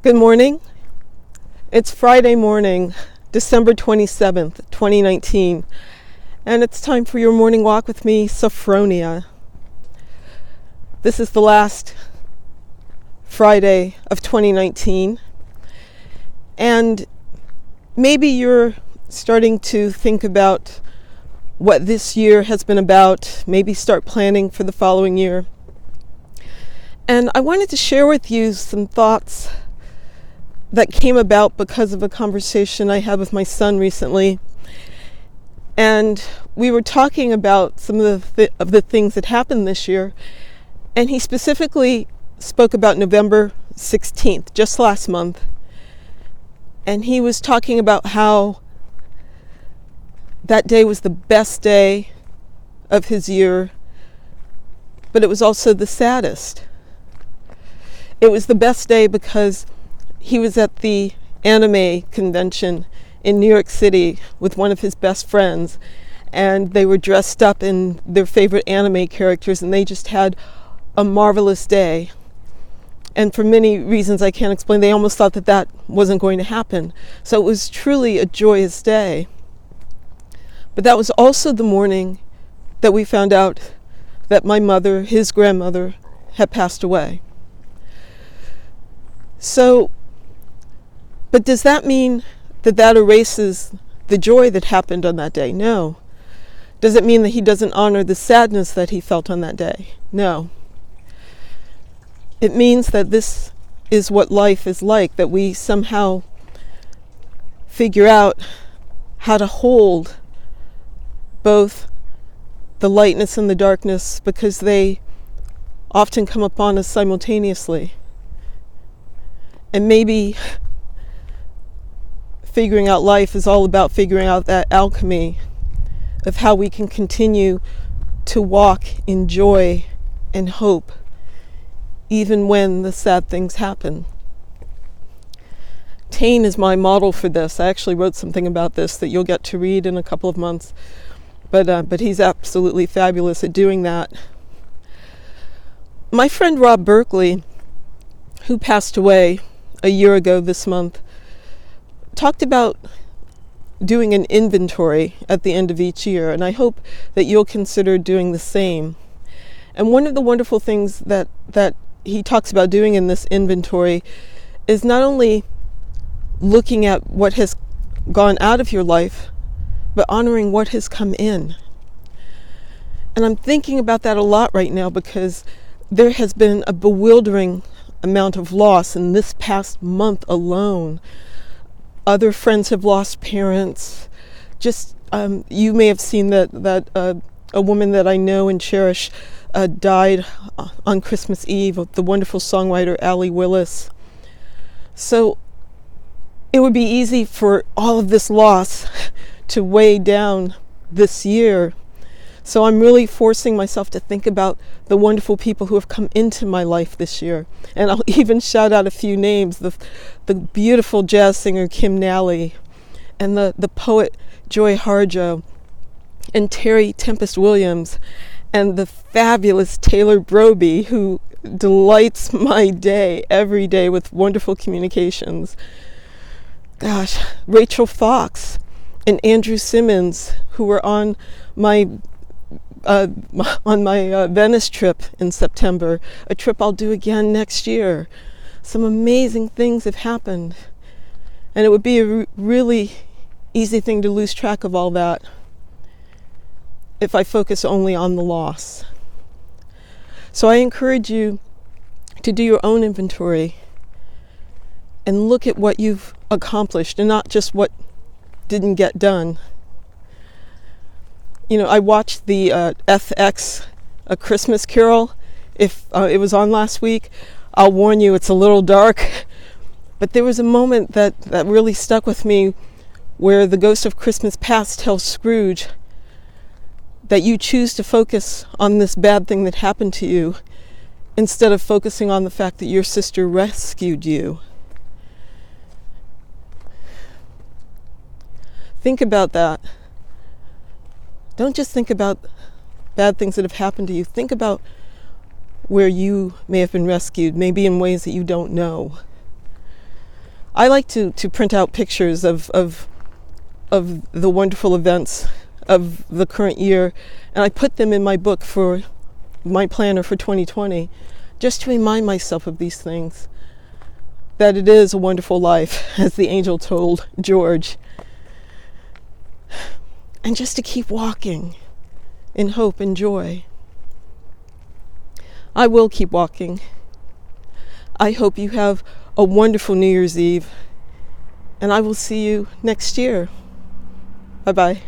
Good morning. It's Friday morning, December 27th, 2019, and it's time for your morning walk with me, Sophfronia. This is the last Friday of 2019, and maybe you're starting to think about what this year has been about, maybe start planning for the following year. And I wanted to share with you some thoughts that came about because of a conversation I had with my son recently. And we were talking about some of the things that happened this year. And he specifically spoke about November 16th, just last month. And he was talking about how that day was the best day of his year, but it was also the saddest. It was the best day because he was at the anime convention in New York City with one of his best friends, and they were dressed up in their favorite anime characters, and they just had a marvelous day. And for many reasons I can't explain, they almost thought that wasn't going to happen. So it was truly a joyous day. But that was also the morning that we found out that my mother, his grandmother, had passed away. But does that mean that erases the joy that happened on that day? No. Does it mean that he doesn't honor the sadness that he felt on that day? No. It means that this is what life is like, that we somehow figure out how to hold both the lightness and the darkness, because they often come upon us simultaneously. And maybe figuring out life is all about figuring out that alchemy of how we can continue to walk in joy and hope even when the sad things happen. Tane is my model for this. I actually wrote something about this that you'll get to read in a couple of months, but he's absolutely fabulous at doing that. My friend Rob Berkeley, who passed away a year ago this month, talked about doing an inventory at the end of each year, and I hope that you'll consider doing the same. And one of the wonderful things that he talks about doing in this inventory is not only looking at what has gone out of your life, but honoring what has come in. And I'm thinking about that a lot right now because there has been a bewildering amount of loss in this past month alone. Other friends have lost parents. Just you may have seen that a woman that I know and cherish died on Christmas Eve, the wonderful songwriter Allie Willis. So it would be easy for all of this loss to weigh down this year. So I'm really forcing myself to think about the wonderful people who have come into my life this year. And I'll even shout out a few names. The beautiful jazz singer Kim Nally, and the poet Joy Harjo, and Terry Tempest Williams, and the fabulous Taylor Broby, who delights my day every day with wonderful communications. Gosh, Rachel Fox and Andrew Simmons, who were on my Venice trip in September, a trip I'll do again next year. Some amazing things have happened, and it would be a really easy thing to lose track of all that if I focus only on the loss. So I encourage you to do your own inventory and look at what you've accomplished and not just what didn't get done. You know, I watched the FX A Christmas Carol. If it was on last week, I'll warn you, it's a little dark. But there was a moment that really stuck with me where the ghost of Christmas past tells Scrooge that you choose to focus on this bad thing that happened to you instead of focusing on the fact that your sister rescued you. Think about that. Don't just think about bad things that have happened to you. Think about where you may have been rescued, maybe in ways that you don't know. I like to print out pictures of the wonderful events of the current year, and I put them in my book for my planner for 2020, just to remind myself of these things, that it is a wonderful life, as the angel told George, and just to keep walking in hope and joy. I will keep walking. I hope you have a wonderful New Year's Eve, and I will see you next year. Bye-bye.